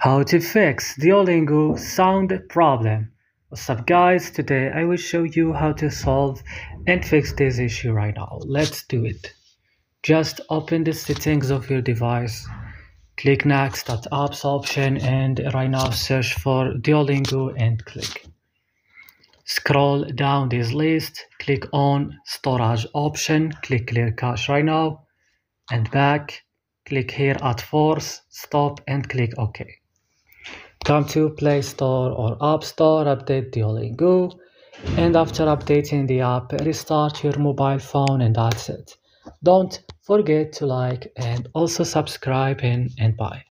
How to fix Duolingo sound problem. What's up guys, today I will show you how to solve and fix this issue right now. Let's do it. Just open the settings of your device, click next at apps option and right now search for Duolingo and click. Scroll down this list, click on storage option, click clear cache right now and back, click here at force, stop and click OK. Come to Play Store or App Store, update Duolingo, and after updating the app, restart your mobile phone and that's it. Don't forget to like and also subscribe and bye.